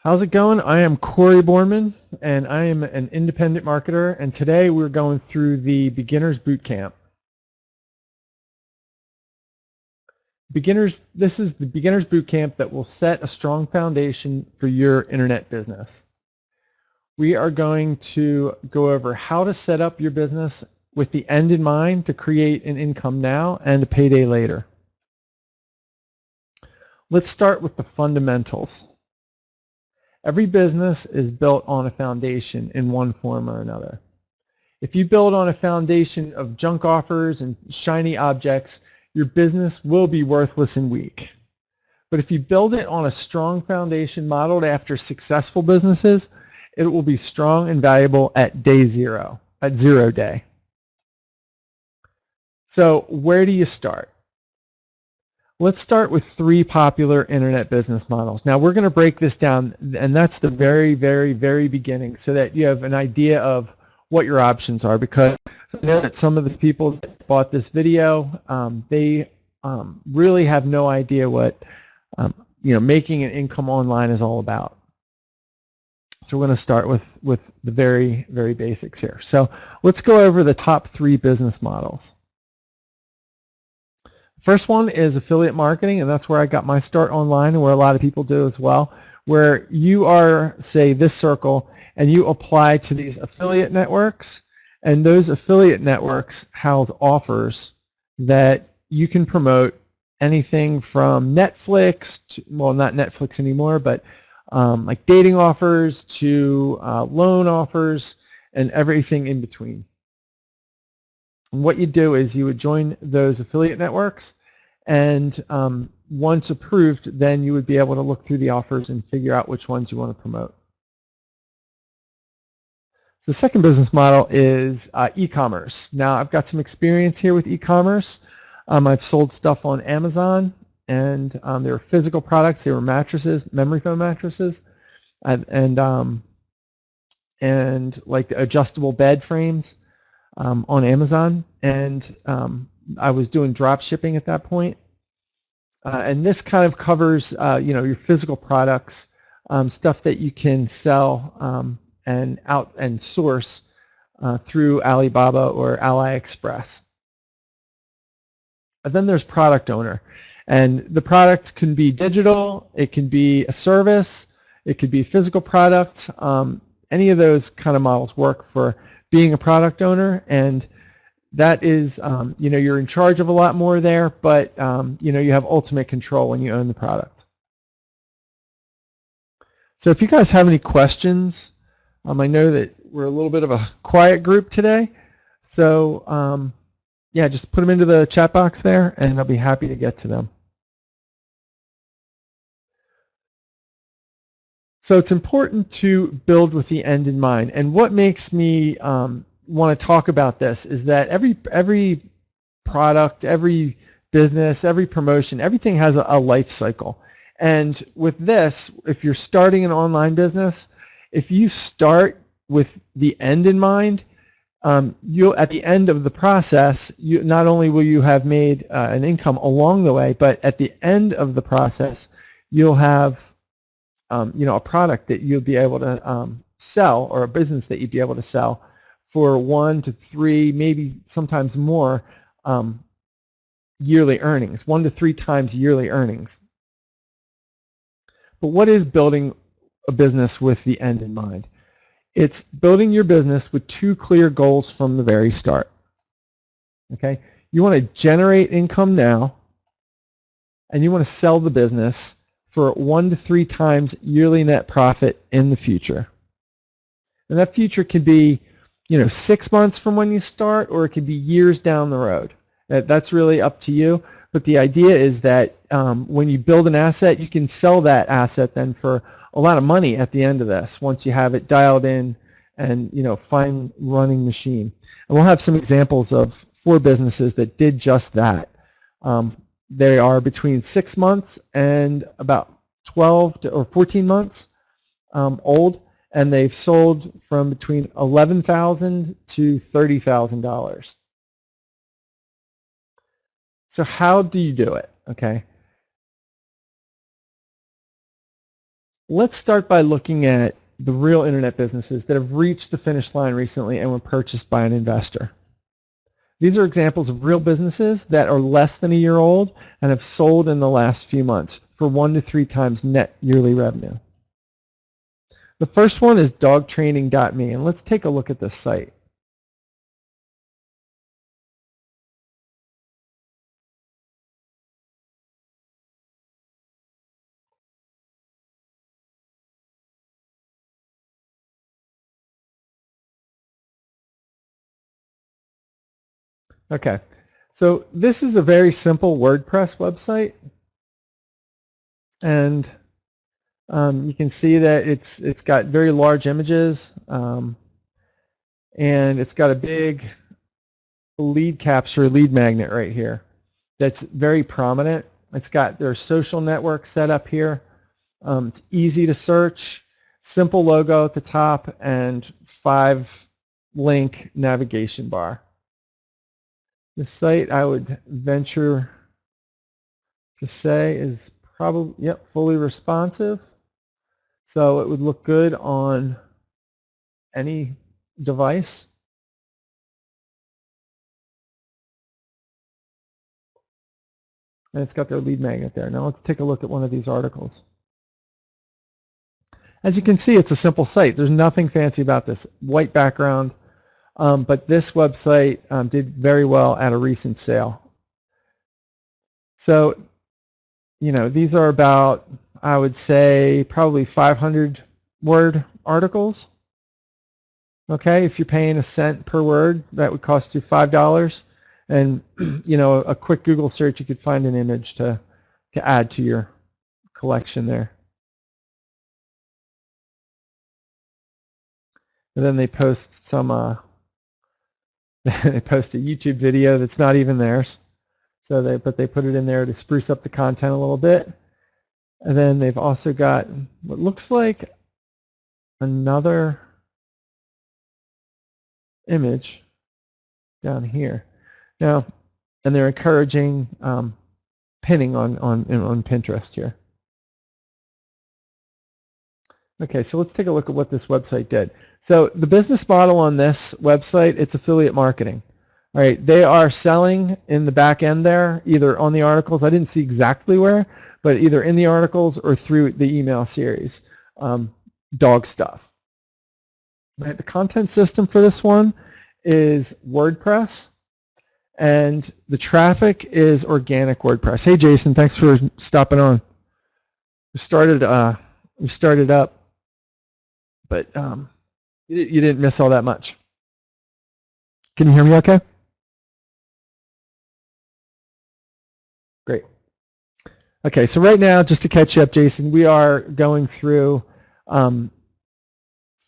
How's it going? I am Corey Borman, and I am an independent marketer, and today we're going through the Beginners Bootcamp. This is the Beginners Bootcamp that will set a strong foundation for your internet business. We are going to go over how to set up your business with the end in mind to create an income now and a payday later. Let's start with the fundamentals. Every business is built on a foundation in one form or another. If you build on a foundation of junk offers and shiny objects, your business will be worthless and weak. But if you build it on a strong foundation modeled after successful businesses, it will be strong and valuable at day zero, at 0 day. So where do you start? Let's start with 3 popular internet business models. Now we're going to break this down, and that's the very, very, very beginning, so that you have an idea of what your options are, because I know that some of the people that bought this video, they really have no idea what making an income online is all about. So we're going to start with the very, very basics here. So let's go over the top 3 business models. First one is affiliate marketing, and that's where I got my start online and where a lot of people do as well, where you are, say, this circle, and you apply to these affiliate networks, and those affiliate networks house offers that you can promote anything from Netflix to, well, not Netflix anymore, but like dating offers to loan offers and everything in between. And what you do is you would join those affiliate networks, and once approved, then you would be able to look through the offers and figure out which ones you want to promote. So the second business model is e-commerce. Now I've got some experience here with e-commerce. I've sold stuff on Amazon, and they were physical products. They were mattresses, memory foam mattresses, and like adjustable bed frames. On Amazon, and I was doing drop shipping at that point. And this kind of covers your physical products, stuff that you can sell and source through Alibaba or AliExpress. And then there's product owner, and the product can be digital, it can be a service, it could be a physical product. Any of those kind of models work for being a product owner, and that is, you're in charge of a lot more there, but you have ultimate control when you own the product. So if you guys have any questions, I know that we're a little bit of a quiet group today, so yeah, just put them into the chat box there, and I'll be happy to get to them. So it's important to build with the end in mind. And what makes me want to talk about this is that every product, every business, every promotion, everything has a life cycle. And with this, if you're starting an online business, if you start with the end in mind, you'll, at the end of the process, not only will you have made an income along the way, but at the end of the process, you'll have a product that you'll be able to sell, or a business that you'd be able to sell for 1 to 3, maybe sometimes more yearly earnings, 1 to 3 times yearly earnings. But what is building a business with the end in mind? It's building your business with 2 clear goals from the very start. Okay, you want to generate income now, and you want to sell the business for 1 to 3 times yearly net profit in the future. And that future could be, 6 months from when you start, or it could be years down the road. That's really up to you. But the idea is that when you build an asset, you can sell that asset then for a lot of money at the end of this, once you have it dialed in and, fine running machine. And we'll have some examples of 4 businesses that did just that. They are between 6 months and about 12 or 14 months old, and they've sold from between $11,000 to $30,000. So how do you do it? Okay. let's start by looking at the real internet businesses that have reached the finish line recently and were purchased by an investor. These are examples of real businesses that are less than a year old and have sold in the last few months for 1 to 3 times net yearly revenue. The first one is dogtraining.me, and let's take a look at this site. Okay, so this is a very simple WordPress website, and you can see that it's got very large images, and it's got a big lead capture, lead magnet right here that's very prominent. It's got their social network set up here. It's easy to search, simple logo at the top, and 5-link navigation bar. This site, I would venture to say, is probably fully responsive. So it would look good on any device. And it's got their lead magnet there. Now let's take a look at one of these articles. As you can see, it's a simple site. There's nothing fancy about this. White background. But this website did very well at a recent sale. So, these are about, I would say, probably 500-word articles. Okay, if you're paying a cent per word, that would cost you $5. And, a quick Google search, you could find an image to add to your collection there. And then they post some they post a YouTube video that's not even theirs. So they put it in there to spruce up the content a little bit. And then they've also got what looks like another image down here. Now, and they're encouraging pinning on Pinterest here. Okay, so let's take a look at what this website did. So the business model on this website, it's affiliate marketing. All right, they are selling in the back end there, either on the articles, I didn't see exactly where, but either in the articles or through the email series, dog stuff. Right, the content system for this one is WordPress, and the traffic is organic WordPress. Hey Jason, thanks for stopping on. We started up, but you didn't miss all that much. Can you hear me okay? Great. Okay, so right now, just to catch you up, Jason, we are going through 4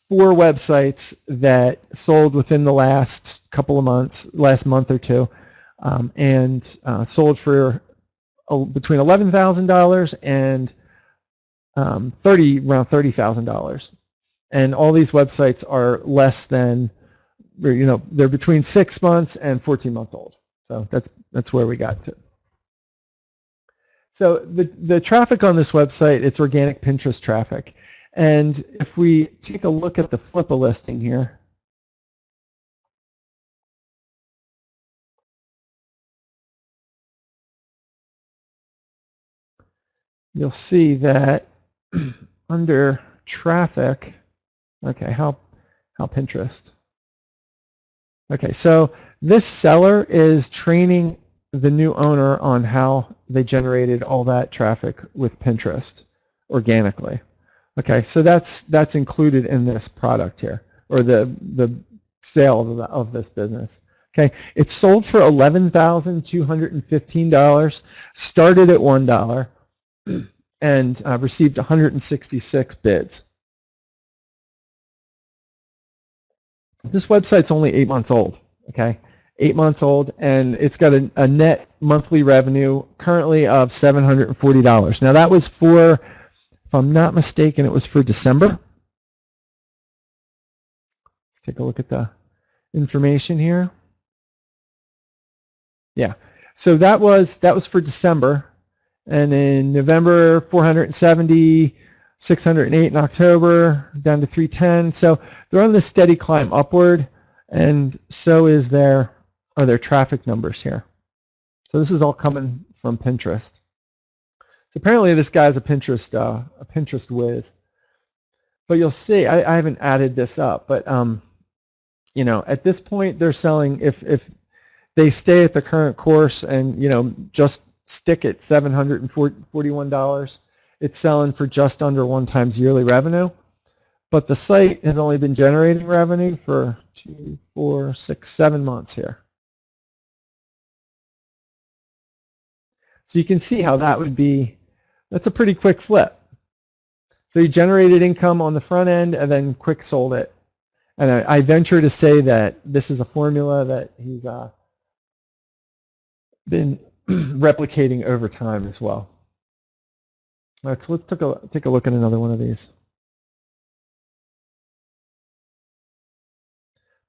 websites that sold within the last couple of months, last month or two, and sold for between $11,000 and around $30,000. And all these websites are less than, they're between 6 months and 14 months old. So that's where we got to. So the traffic on this website, it's organic Pinterest traffic. And if we take a look at the flip a listing here, you'll see that under traffic, okay, how Pinterest. Okay, so this seller is training the new owner on how they generated all that traffic with Pinterest organically. Okay, so that's included in this product here, or the sale of this business. Okay, it's sold for $11,215, started at $1, and received 166 bids. This website's only 8 months old. Okay, 8 months old, and it's got a net monthly revenue currently of $740. Now that was for, if I'm not mistaken, it was for December. Let's take a look at the information here. Yeah, so that was for December, and in November 470, 608 in October, down to 310. So they're on this steady climb upward, and so is their traffic numbers here. So this is all coming from Pinterest. So apparently this guy's a Pinterest whiz. But you'll see, I haven't added this up, but you know, at this point they're selling, if they stay at the current course and, you know, just stick at $741, it's selling for just under 1 times yearly revenue. But the site has only been generating revenue for 2, 4, 6, 7 months here. So you can see how that would be, that's a pretty quick flip. So he generated income on the front end and then quick sold it. And I venture to say that this is a formula that he's been replicating over time as well. All right, so let's take a look at another one of these.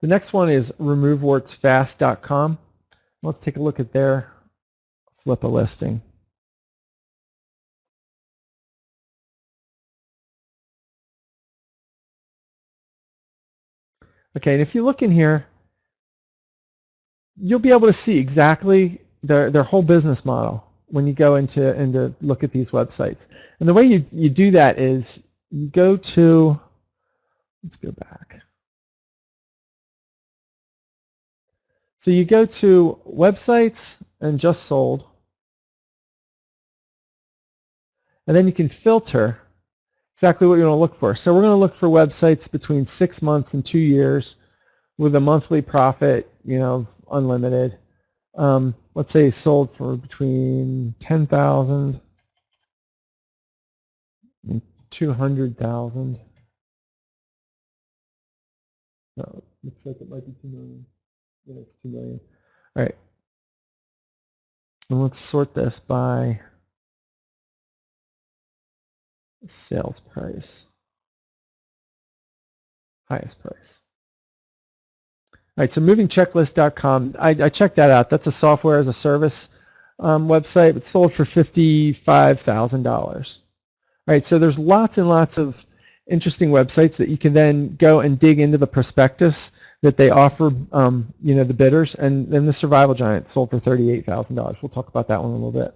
The next one is removewartsfast.com. Let's take a look at their flip a listing. Okay, and if you look in here, you'll be able to see exactly their whole business model when you go into look at these websites. And the way you do that is you go to, let's go back. So you go to websites and just sold, and then you can filter exactly what you want to look for. So we're going to look for websites between 6 months and 2 years with a monthly profit, you know, unlimited. Let's say sold for between 10,000 and 200,000. No, looks like it might be 2 million. Yeah, it's 2 million. All right. And let's sort this by sales price, highest price. All right, so movingchecklist.com, I checked that out. That's a software as a service website. It's sold for $55,000. All right, so there's lots and lots of interesting websites that you can then go and dig into the prospectus that they offer, you know, the bidders. And then the Survival Giant sold for $38,000. We'll talk about that one in a little bit.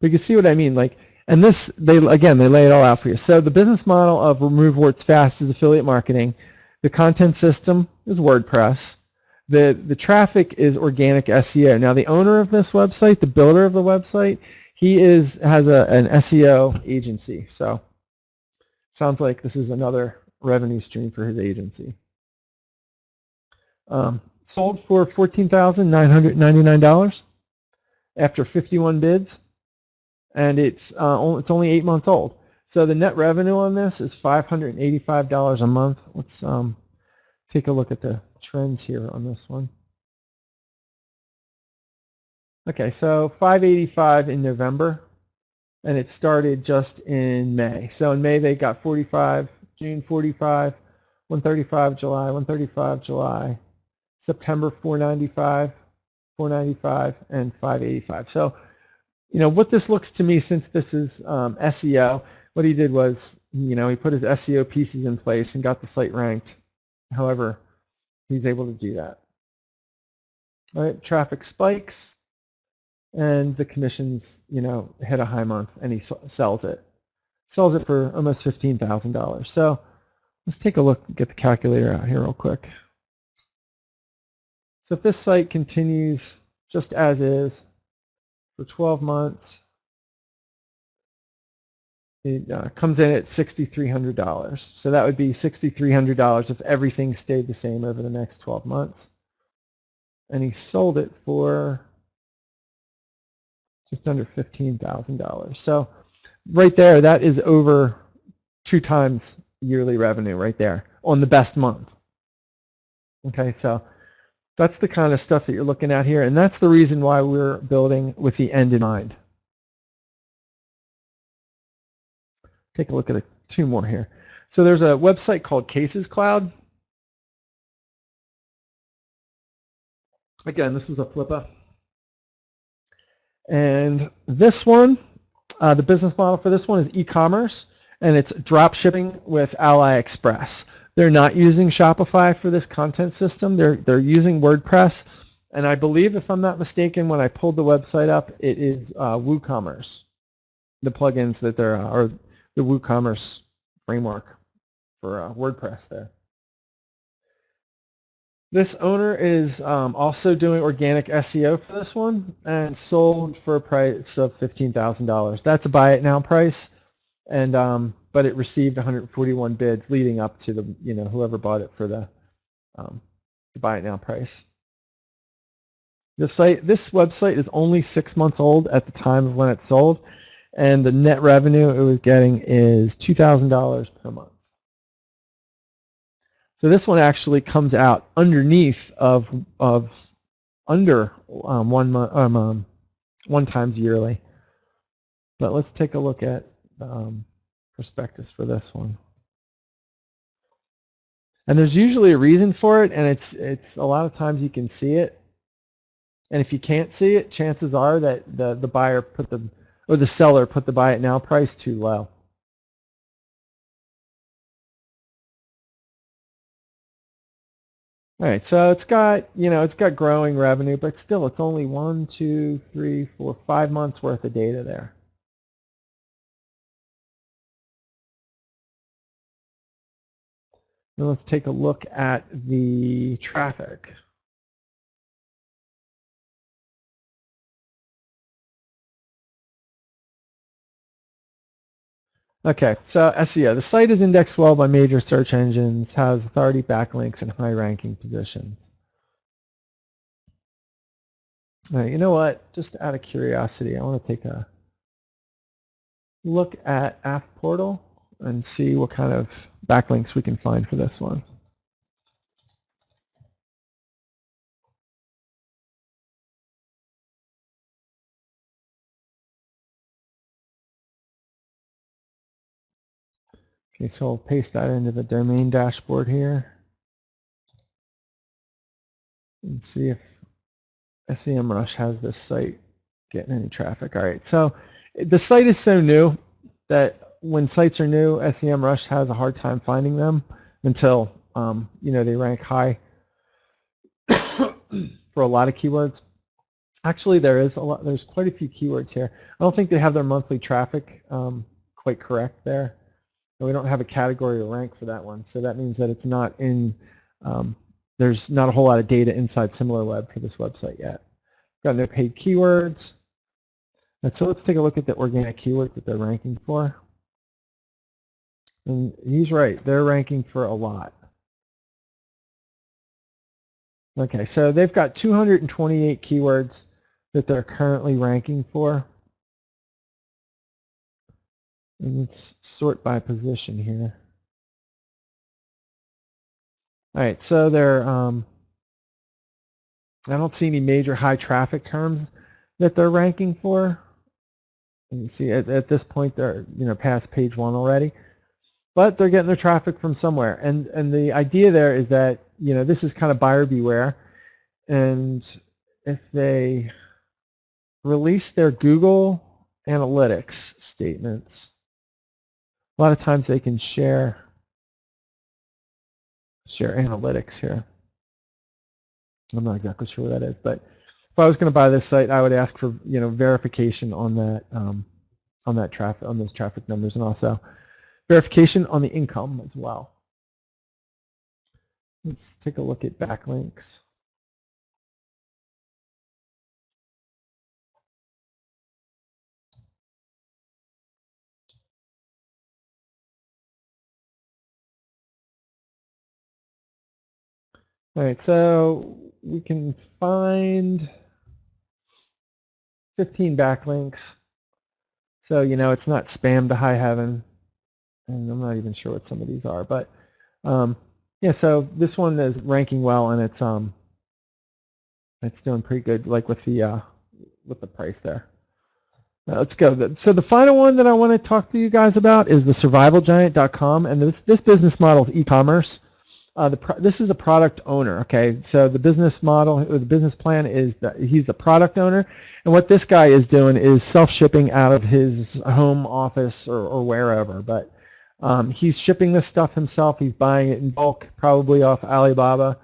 But you can see what I mean, like, and this, they lay it all out for you. So the business model of Remove Warts Fast is affiliate marketing. The content system is WordPress. The traffic is organic SEO. Now the owner of this website, the builder of the website, he has an SEO agency. So sounds like this is another revenue stream for his agency. Sold for $14,999 after 51 bids. And it's only 8 months old. So the net revenue on this is $585 a month. Let's take a look at the trends here on this one. Okay, so $585 in November, and it started just in May. So in May they got 45, June 45, 135 July, 135 July, September 495, 495, and 585. So, you know, what this looks to me, since this is SEO, what he did was, you know, he put his SEO pieces in place and got the site ranked. However, he's able to do that. All right, traffic spikes, and the commissions, you know, hit a high month, and he sells it. Sells it for almost $15,000. So let's take a look, get the calculator out here real quick. So if this site continues just as is for 12 months, it comes in at $6,300. So that would be $6,300 if everything stayed the same over the next 12 months. And he sold it for just under $15,000. So right there, that is over 2 times yearly revenue right there on the best month. Okay, so that's the kind of stuff that you're looking at here, and that's the reason why we're building with the end in mind. Take a look at 2 more here. So there's a website called Cases Cloud. Again, this was a flipper. And this one, The business model for this one is e-commerce, and it's drop shipping with AliExpress. They're not using Shopify for this content system. They're using WordPress, and I believe, if I'm not mistaken, when I pulled the website up, it is WooCommerce, the plugins that they're or the WooCommerce framework for WordPress there. This owner is also doing organic SEO for this one and sold for a price of $15,000. That's a buy it now price, and but it received 141 bids leading up to the whoever bought it for the buy it now price. This website is only 6 months old at the time of when it sold, and the net revenue it was getting is $2,000 per month. So this one actually comes out underneath of under 1 month, 1 times yearly. But let's take a look at prospectus for this one. And there's usually a reason for it, and it's a lot of times you can see it. And if you can't see it, chances are that the buyer the seller put the buy it now price too low. All right, so it's got growing revenue, but still it's only 1, 2, 3, 4, 5 months worth of data there. Now let's take a look at the traffic. Okay, so SEO. The site is indexed well by major search engines, has authority backlinks, and high-ranking positions. All right, you know what? Just out of curiosity, I want to take a look at App Portal and see what kind of backlinks we can find for this one. Okay, so I'll paste that into the domain dashboard here and see if SEMrush has this site getting any traffic. All right, so the site is so new that when sites are new, SEMrush has a hard time finding them until they rank high for a lot of keywords. Actually, there's quite a few keywords here. I don't think they have their monthly traffic quite correct there. We don't have a category or rank for that one, so that means that it's not in, there's not a whole lot of data inside SimilarWeb for this website yet. Got no paid keywords. And so let's take a look at the organic keywords that they're ranking for. And he's right, they're ranking for a lot. Okay, so they've got 228 keywords that they're currently ranking for. And let's sort by position here. All right, so they're I don't see any major high traffic terms that they're ranking for. And you see at this point they're past page 1 already, but they're getting their traffic from somewhere. And the idea there is that this is kind of buyer beware, and if they release their Google Analytics statements, a lot of times they can share analytics here. I'm not exactly sure what that is, but if I was going to buy this site, I would ask for verification on that traffic, on those traffic numbers, and also verification on the income as well. Let's take a look at backlinks. All right, so we can find 15 backlinks. So it's not spam to high heaven, and I'm not even sure what some of these are, but yeah. So this one is ranking well, and it's doing pretty good, like with the price there. Now let's go. So the final one that I want to talk to you guys about is the survivalgiant.com, and this business model is e-commerce. this is a product owner, okay? So the business model, or the business plan is that he's the product owner, and what this guy is doing is self-shipping out of his home office or wherever, but he's shipping this stuff himself. He's buying it in bulk, probably off Alibaba,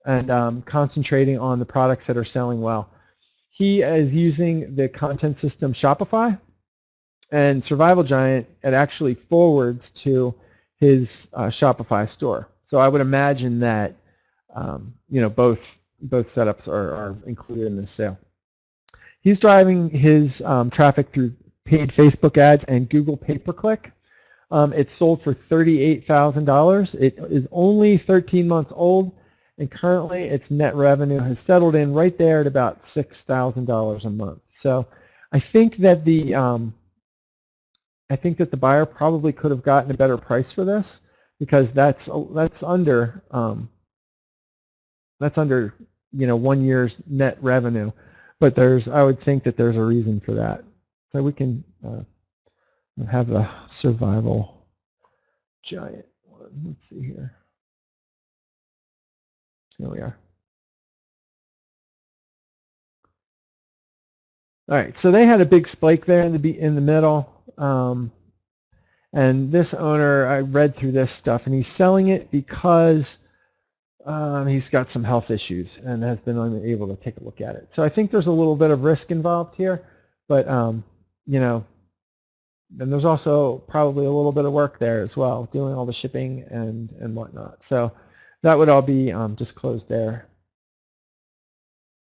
and concentrating on the products that are selling well. He is using the content system Shopify, and Survival Giant, it actually forwards to his Shopify store. So I would imagine that both setups are included in this sale. He's driving his traffic through paid Facebook ads and Google pay-per-click. It's sold for $38,000. It is only 13 months old, and currently its net revenue has settled in right there at about $6,000 a month. So I think that the buyer probably could have gotten a better price for this, because that's under 1 year's net revenue, but I would think that there's a reason for that. So we can have a Survival Giant one. Let's see here. Here we are. All right, so they had a big spike there in the middle. And this owner, I read through this stuff, and he's selling it because he's got some health issues and has been unable to take a look at it. So I think there's a little bit of risk involved here, but and there's also probably a little bit of work there as well, doing all the shipping and whatnot. So that would all be disclosed there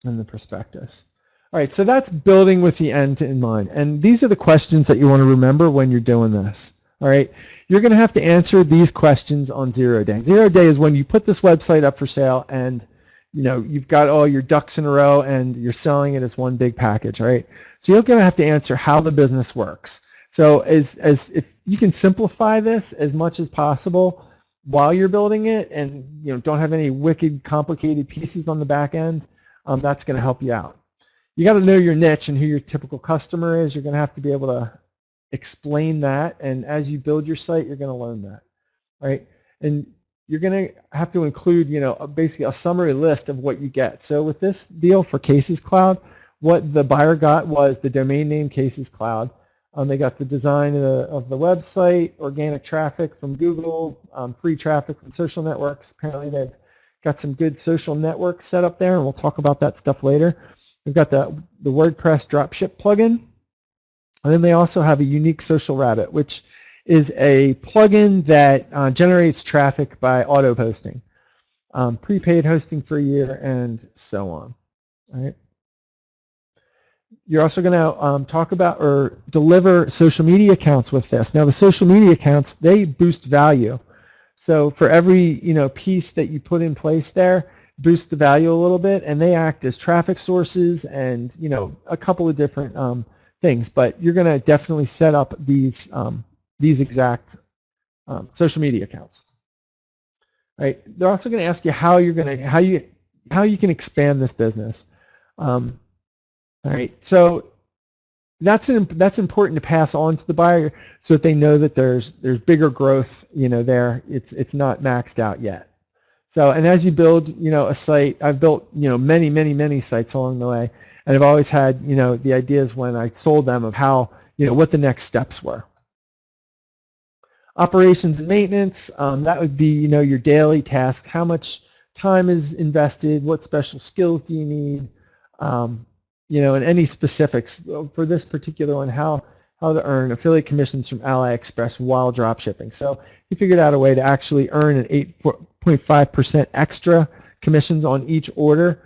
in the prospectus. All right, so that's building with the end in mind. And these are the questions that you want to remember when you're doing this. All right, you're going to have to answer these questions on 0 day. 0 day is when you put this website up for sale and you've got all your ducks in a row and you're selling it as one big package, right? So you're going to have to answer how the business works. So as if you can simplify this as much as possible while you're building it, and don't have any wicked complicated pieces on the back end, that's going to help you out. You got to know your niche and who your typical customer is. You're going to have to be able to explain that, and as you build your site, you're going to learn that, right? And you're going to have to include, basically a summary list of what you get. So with this deal for Cases Cloud, what the buyer got was the domain name Cases Cloud. They got the design of the website, organic traffic from Google, free traffic from social networks. Apparently they've got some good social networks set up there, and we'll talk about that stuff later. We've got the WordPress dropship plugin, and then they also have a unique social rabbit, which is a plugin that generates traffic by auto posting, prepaid hosting for a year, and so on. All right. You're also going to talk about or deliver social media accounts with this. Now, the social media accounts, they boost value. So for every piece that you put in place there, boost the value a little bit, and they act as traffic sources and a couple of different things. But you're going to definitely set up these exact social media accounts. Right? They're also going to ask you how you can expand this business. All right, so that's important to pass on to the buyer so that they know that there's bigger growth there. It's not maxed out yet. So, and as you build a site, I've built many sites along the way, and I've always had the ideas when I sold them of how what the next steps were. Operations and maintenance, that would be your daily tasks. How much time is invested? What special skills do you need? And any specifics for this particular one, how to earn affiliate commissions from AliExpress while drop shipping. So he figured out a way to actually earn an 8.5% extra commissions on each order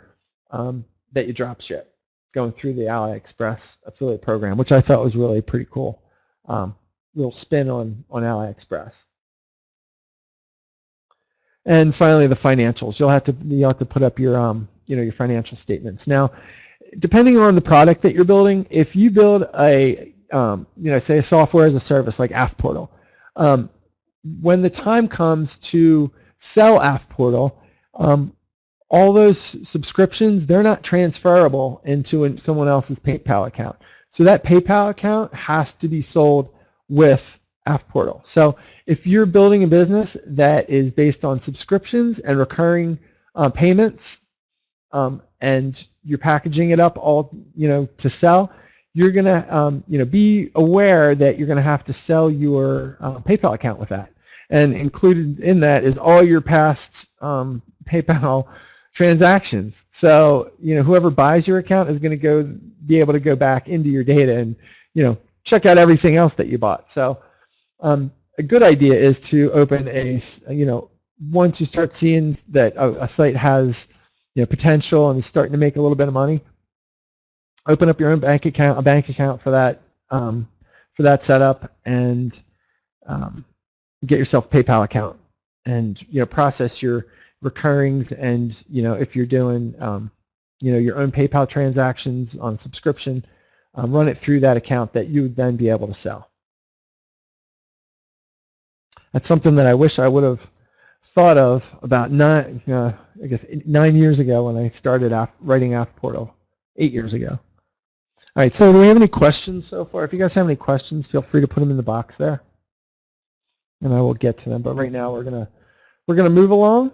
that you drop ship, going through the AliExpress affiliate program, which I thought was really pretty cool. Little spin on AliExpress. And finally, the financials. You'll have to put up your your financial statements. Now, depending on the product that you're building, if you build a, say a software as a service like AFPortal, when the time comes to sell AFPortal, all those subscriptions, they're not transferable into someone else's PayPal account. So that PayPal account has to be sold with App Portal. So if you're building a business that is based on subscriptions and recurring payments, and you're packaging it up all, to sell, you're gonna, be aware that you're gonna have to sell your PayPal account with that. And included in that is all your past PayPal transactions. So, whoever buys your account is going to be able to go back into your data and, check out everything else that you bought. So, a good idea is to open once you start seeing that a site has, potential and is starting to make a little bit of money, open up your own bank account for that setup, and get yourself a PayPal account, and process your recurrings, and if you're doing your own PayPal transactions on subscription, run it through that account that you would then be able to sell. That's something that I wish I would have thought of about 9 years ago when I started writing App Portal, 8 years ago. All right, so do we have any questions so far? If you guys have any questions, feel free to put them in the box there, and I will get to them. But right now we're gonna move along.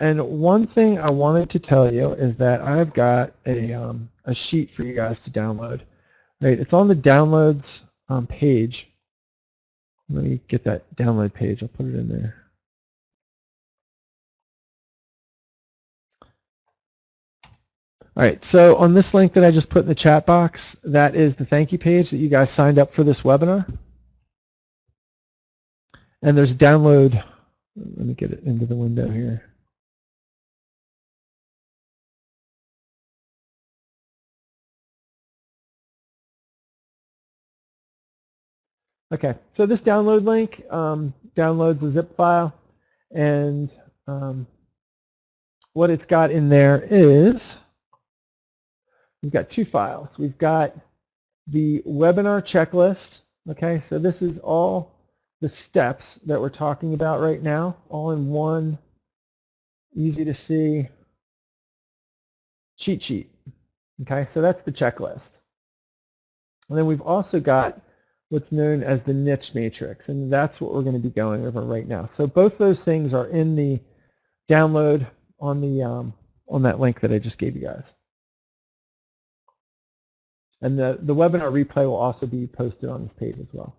And one thing I wanted to tell you is that I've got a sheet for you guys to download. Right, it's on the downloads page. Let me get that download page. I'll put it in there. All right, so on this link that I just put in the chat box, that is the thank you page that you guys signed up for this webinar. And there's download. Let me get it into the window here. Okay, so this download link downloads a zip file, and what it's got in there is we've got 2 files. We've got the webinar checklist. Okay, so this is all the steps that we're talking about right now, all in one easy to see cheat sheet. Okay, so that's the checklist. And then we've also got what's known as the niche matrix, and that's what we're going to be going over right now. So both those things are in the download on that link that I just gave you guys. And the webinar replay will also be posted on this page as well.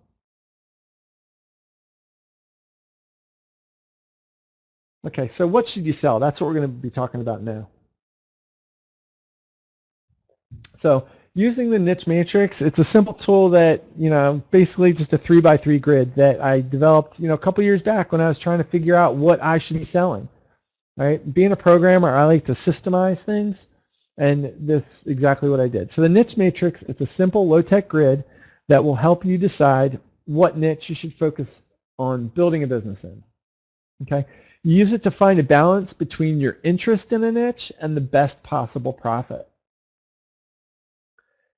Okay, so what should you sell? That's what we're going to be talking about now. So using the niche matrix, it's a simple tool that, basically just a 3x3 grid that I developed, a couple years back when I was trying to figure out what I should be selling. Right? Being a programmer, I like to systemize things, and this is exactly what I did. So the niche matrix, it's a simple low-tech grid that will help you decide what niche you should focus on building a business in. Okay? You use it to find a balance between your interest in a niche and the best possible profit.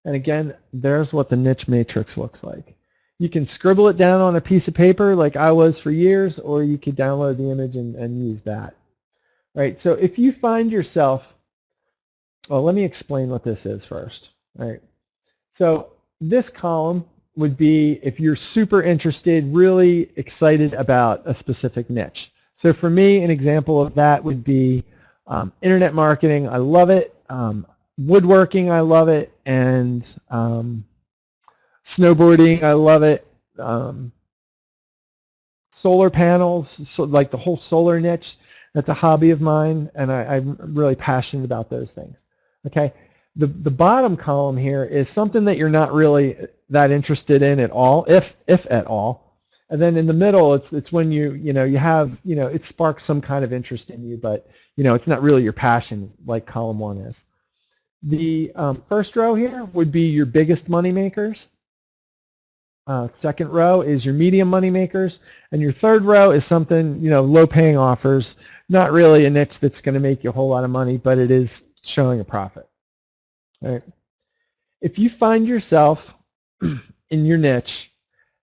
And again, there's what the niche matrix looks like. You can scribble it down on a piece of paper like I was for years, or you could download the image and use that. Right, so if you find yourself, well, let me explain what this is first. Right, so this column would be if you're super interested, really excited about a specific niche. So for me, an example of that would be internet marketing. I love it. Woodworking, I love it. And snowboarding, I love it. Solar panels, so like the whole solar niche, that's a hobby of mine, and I'm really passionate about those things. Okay, the bottom column here is something that you're not really that interested in at all, if at all. And then in the middle, it's when you have it sparks some kind of interest in you, but it's not really your passion like column 1 is. The first row here would be your biggest money makers. Second row is your medium money makers, and your third row is something low-paying offers. Not really a niche that's going to make you a whole lot of money, but it is showing a profit. All right. If you find yourself in your niche,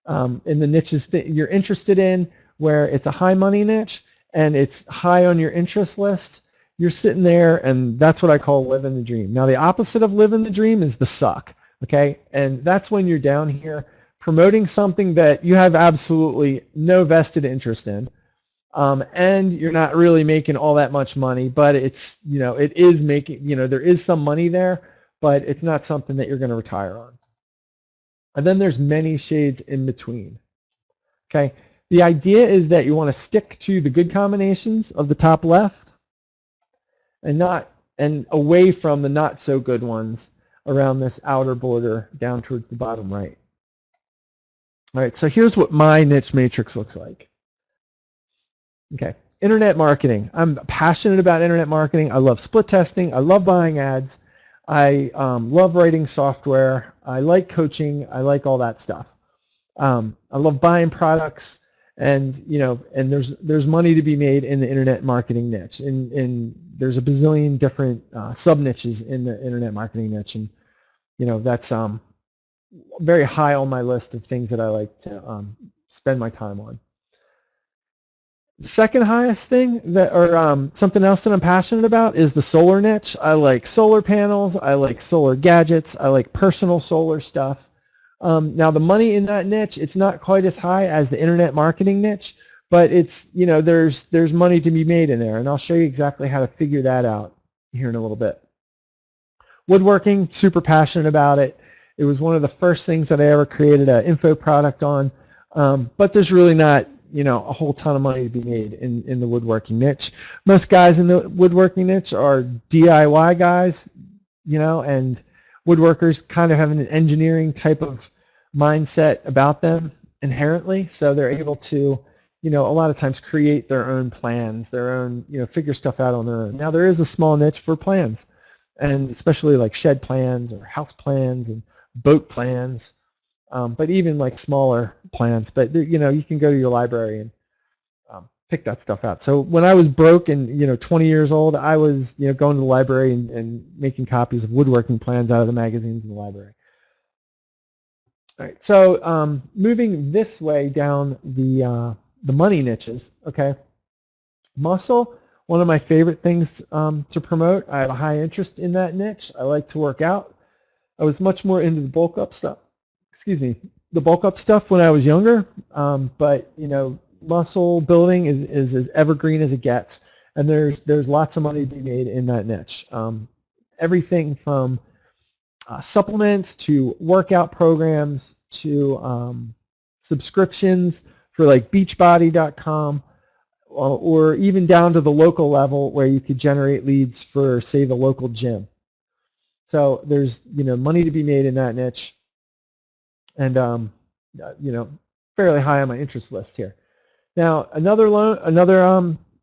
in the niches that you're interested in, where it's a high money niche and it's high on your interest list, you're sitting there, and that's what I call living the dream. Now, the opposite of living the dream is the suck. Okay, and that's when you're down here promoting something that you have absolutely no vested interest in, and you're not really making all that much money, but it's, it is making, there is some money there, but it's not something that you're going to retire on. And then there's many shades in between. Okay, the idea is that you want to stick to the good combinations of the top left, and away from the not so good ones around this outer border down towards the bottom right. All right, so here's what my niche matrix looks like. Okay, internet marketing. I'm passionate about internet marketing. I love split testing. I love buying ads. I love writing software. I like coaching. I like all that stuff. I love buying products, and and there's money to be made in the internet marketing niche, and there's a bazillion different sub niches in the internet marketing niche, and that's very high on my list of things that I like to spend my time on. The second highest thing something else that I'm passionate about is the solar niche. I like solar panels. I like solar gadgets. I like personal solar stuff. Now the money in that niche, it's not quite as high as the internet marketing niche, but it's, there's money to be made in there, and I'll show you exactly how to figure that out here in a little bit. Woodworking, super passionate about it. It was one of the first things that I ever created an info product on, but there's really not, a whole ton of money to be made in the woodworking niche. Most guys in the woodworking niche are DIY guys, and woodworkers kind of have an engineering type of mindset about them inherently, so they're able to, a lot of times create their own plans, their own, figure stuff out on their own. Now there is a small niche for plans, and especially like shed plans or house plans and boat plans, but even like smaller plans. But you can go to your library and pick that stuff out. So when I was broke and 20 years old, I was going to the library and making copies of woodworking plans out of the magazines in the library. All right, so moving this way down the money niches. Okay, muscle, one of my favorite things to promote. I have a high interest in that niche. I like to work out. I was much more into the bulk up stuff. The bulk up stuff when I was younger, but muscle building is as evergreen as it gets, and there's lots of money to be made in that niche. Everything from supplements to workout programs to subscriptions for like Beachbody.com, or even down to the local level where you could generate leads for, say, the local gym. So there's money to be made in that niche, and fairly high on my interest list here. Now another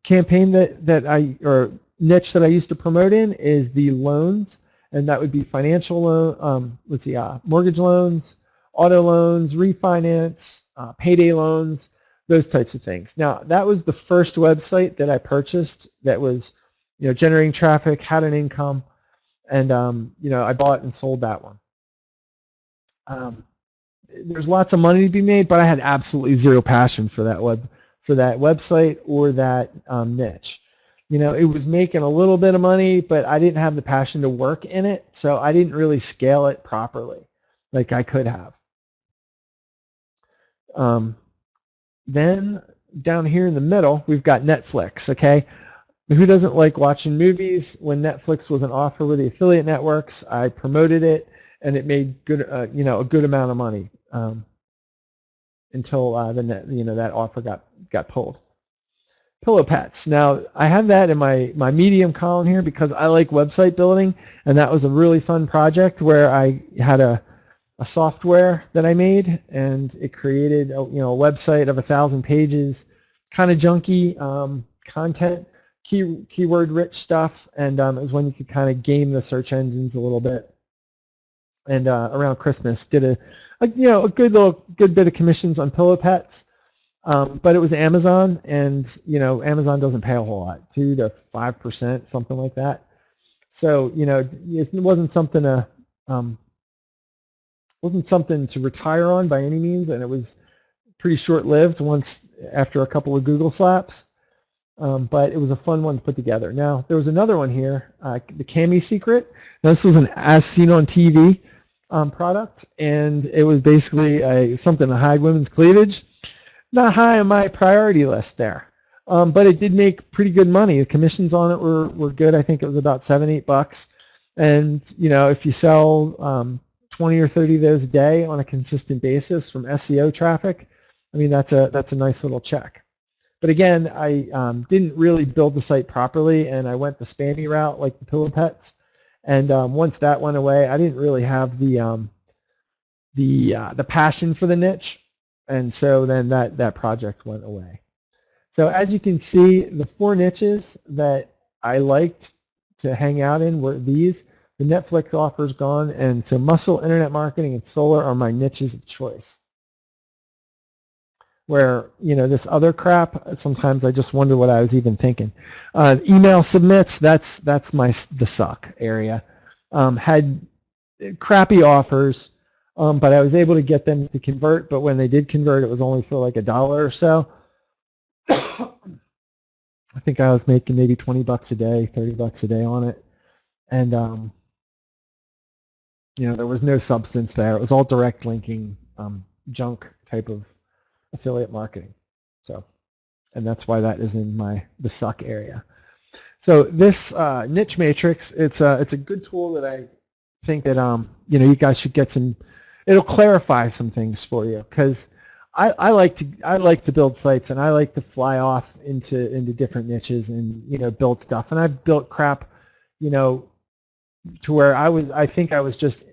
campaign or niche that I used to promote in is the loans, and that would be financial loan. Mortgage loans, auto loans, refinance, payday loans, those types of things. Now that was the first website that I purchased that was generating traffic, had an income, and I bought and sold that one. There's lots of money to be made, but I had absolutely zero passion for that website or that niche. It was making a little bit of money, but I didn't have the passion to work in it, so I didn't really scale it properly like I could have. Then down here in the middle, we've got Netflix. Okay, who doesn't like watching movies? When Netflix was an offer with the affiliate networks, I promoted it, and it made good, a good amount of money until that offer got pulled. Pillow Pets. Now I have that in my Medium column here because I like website building, and that was a really fun project where I had a software that I made, and it created a website of 1,000 pages, kind of junky content, keyword rich stuff, and it was when you could kind of game the search engines a little bit. And around Christmas, did a good bit of commissions on Pillow Pets, but it was Amazon, and Amazon doesn't pay a whole lot, 2 to 5%, something like that. So it wasn't something to retire on by any means, and it was pretty short-lived once after a couple of Google slaps. But it was a fun one to put together. Now there was another one here, the Cami Secret. Now this was an as seen on TV. product, and it was basically something to hide women's cleavage. Not high on my priority list there, but it did make pretty good money. The commissions on it were good. I think it was about $7-8, and if you sell 20 or 30 of those a day on a consistent basis from SEO traffic, I mean that's a nice little check. But again, I didn't really build the site properly, and I went the spammy route like the Pillow Pets. And once that went away, I didn't really have the passion for the niche, and so then that project went away. So as you can see, the 4 niches that I liked to hang out in were these. The Netflix offer is gone, and so muscle, internet marketing, and solar are my niches of choice. Where this other crap, sometimes I just wonder what I was even thinking. Email submits, that's the suck area. Had crappy offers, but I was able to get them to convert. But when they did convert, it was only for like $1 or so. I think I was making maybe $20 a day, $30 a day on it, and there was no substance there. It was all direct linking, junk type of affiliate marketing. So, and that's why that is in the suck area. So this niche matrix, it's a good tool that I think that you guys should get some. It'll clarify some things for you, because I like to build sites, and I like to fly off into different niches and build stuff. And I've built crap, to where I think I was just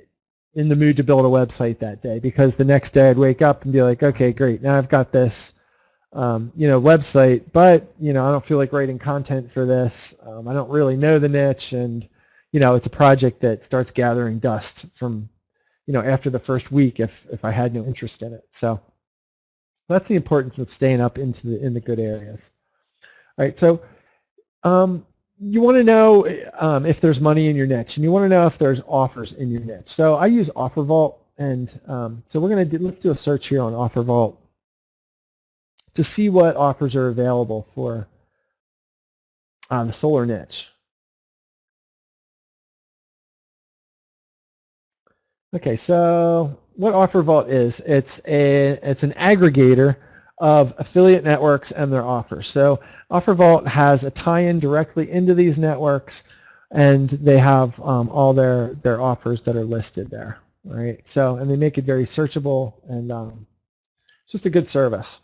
in the mood to build a website that day, because the next day I'd wake up and be like, okay, great, now I've got this website, but I don't feel like writing content for this. I don't really know the niche, and it's a project that starts gathering dust from after the first week if I had no interest in it. So that's the importance of staying up in the good areas. All right, so you want to know if there's money in your niche, and you want to know if there's offers in your niche. So I use OfferVault, and so let's do a search here on OfferVault to see what offers are available for the solar niche. Okay, so what OfferVault is, it's an aggregator of affiliate networks and their offers. So OfferVault has a tie-in directly into these networks, and they have all their offers that are listed there, right? So, and they make it very searchable, and it's just a good service.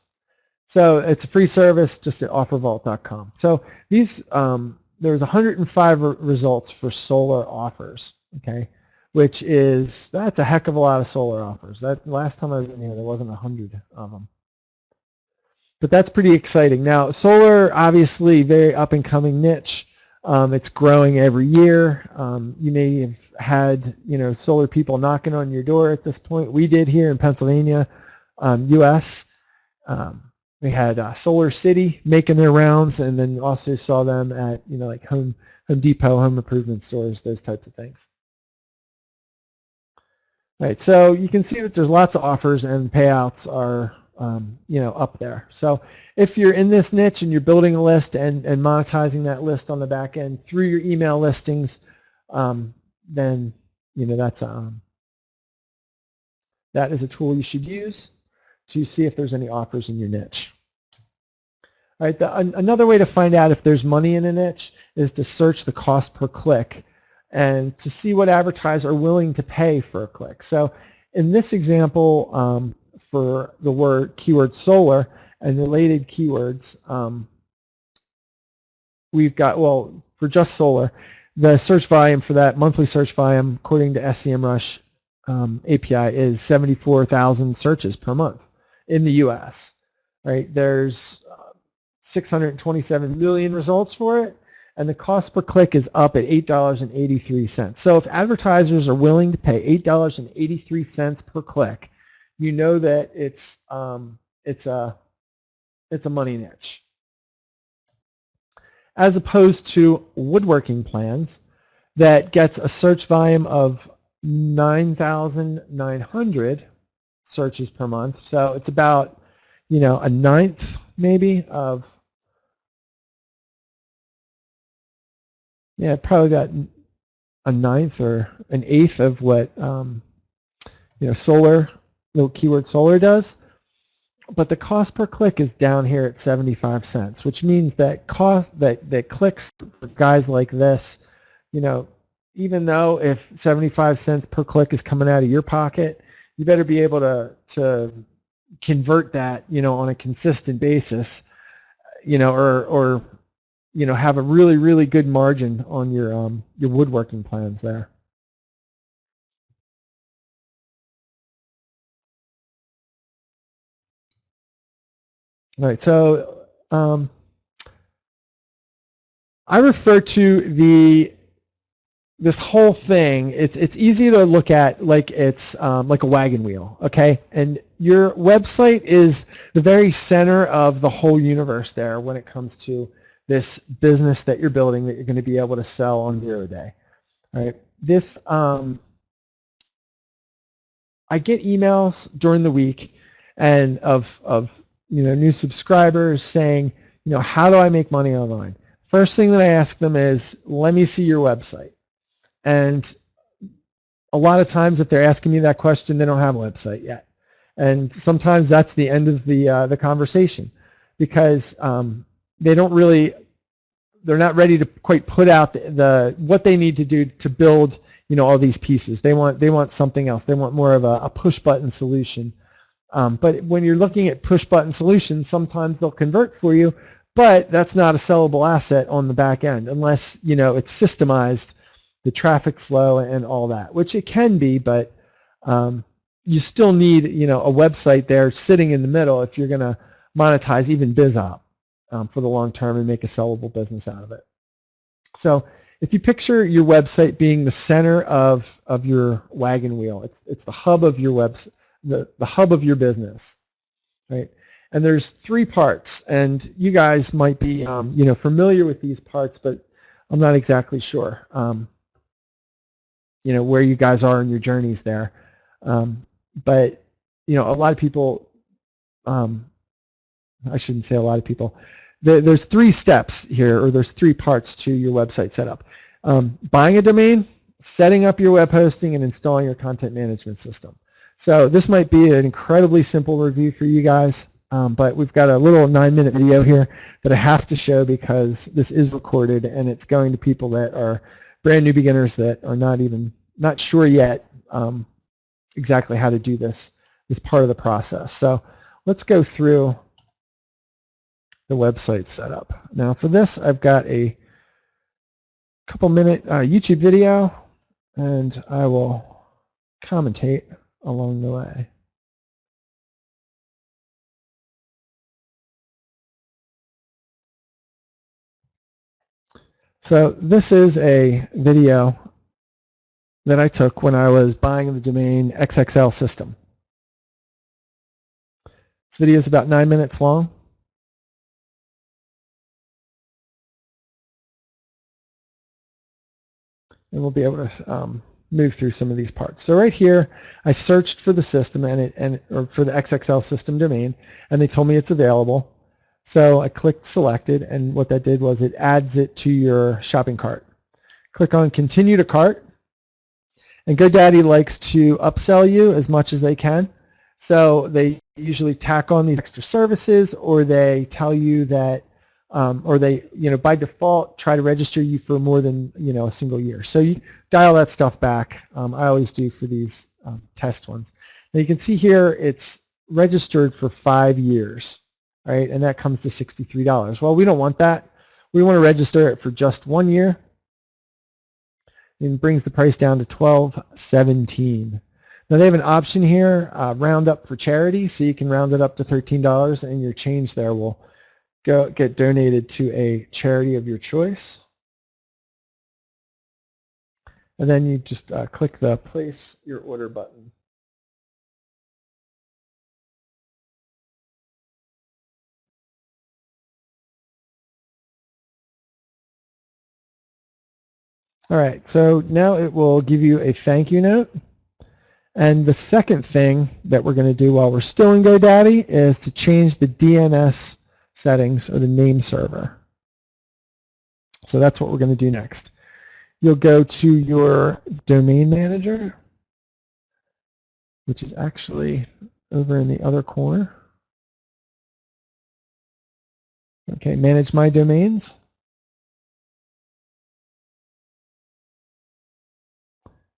So it's a free service, just at offervault.com. So these there's 105 results for solar offers, okay? That's a heck of a lot of solar offers. That last time I was in here, there wasn't 100 of them. But that's pretty exciting. Now, solar, obviously, very up-and-coming niche. It's growing every year. You may have had, solar people knocking on your door at this point. We did here in Pennsylvania, U.S. We had Solar City making their rounds, and then also saw them at, like Home Depot, home improvement stores, those types of things. All right, so you can see that there's lots of offers, and payouts are up there. So if you're in this niche and you're building a list and monetizing that list on the back end through your email listings, then that is a tool you should use to see if there's any offers in your niche. All right, another way to find out if there's money in a niche is to search the cost per click and to see what advertisers are willing to pay for a click. So in this example, for the keyword solar and related keywords, we've got, for just solar, the search volume for that monthly search volume, according to SEMrush API, is 74,000 searches per month in the US. Right? There's 627 million results for it, and the cost per click is up at $8.83. So if advertisers are willing to pay $8.83 per click, you know that it's a money niche. As opposed to woodworking plans that gets a search volume of 9,900 searches per month. So it's about, a ninth maybe of, probably got a ninth or an eighth of what solar, the keyword solar does. But the cost per click is down here at 75 cents, which means that that clicks for guys like this, even though if 75 cents per click is coming out of your pocket, you better be able to convert that, on a consistent basis, or have a really, really good margin on your woodworking plans there. All right, so I refer to this whole thing. It's easy to look at like it's like a wagon wheel, okay? And your website is the very center of the whole universe there when it comes to this business that you're building that you're going to be able to sell on 0 day. All right, this I get emails during the week and of new subscribers saying, how do I make money online? First thing that I ask them is, let me see your website. And a lot of times if they're asking me that question, they don't have a website yet. And sometimes that's the end of the conversation, because they're not ready to quite put out what they need to do to build all these pieces. They want something else. They want more of a push button solution. But when you're looking at push button solutions, sometimes they'll convert for you, but that's not a sellable asset on the back end unless it's systemized, the traffic flow and all that, which it can be, but you still need a website there sitting in the middle if you're going to monetize even BizOp for the long term and make a sellable business out of it. So if you picture your website being the center of your wagon wheel, it's the hub of your website, the hub of your business, right? And there's 3 parts, and you guys might be familiar with these parts, but I'm not exactly sure where you guys are in your journeys there. But a lot of people, I shouldn't say a lot of people, there's 3 steps here, or there's 3 parts to your website setup. Buying a domain, setting up your web hosting, and installing your content management system. So this might be an incredibly simple review for you guys, but we've got a little 9-minute video here that I have to show because this is recorded and it's going to people that are brand new beginners that are not sure yet exactly how to do this part of the process. So let's go through the website setup. Now for this, I've got a couple-minute YouTube video, and I will commentate along the way. So this is a video that I took when I was buying the domain XXL System. This video is about 9 minutes long. And we'll be able to move through some of these parts. So right here, I searched for the system or for the XXL System domain, and they told me it's available. So I clicked selected, and what that did was it adds it to your shopping cart. Click on continue to cart, and GoDaddy likes to upsell you as much as they can. So they usually tack on these extra services, or they tell you that or they, by default try to register you for more than, a single year. So you dial that stuff back. I always do for these test ones. Now you can see here it's registered for 5 years, right? And that comes to $63. Well, we don't want that. We want to register it for just 1 year. And brings the price down to $12.17. Now they have an option here, round up for charity, so you can round it up to $13, and your change there will get donated to a charity of your choice. And then you just click the place your order button. All right, so now it will give you a thank you note. And the second thing that we're going to do while we're still in GoDaddy is to change the DNS settings, or the name server. So that's what we're going to do next. You'll go to your domain manager, which is actually over in the other corner. Okay, manage my domains.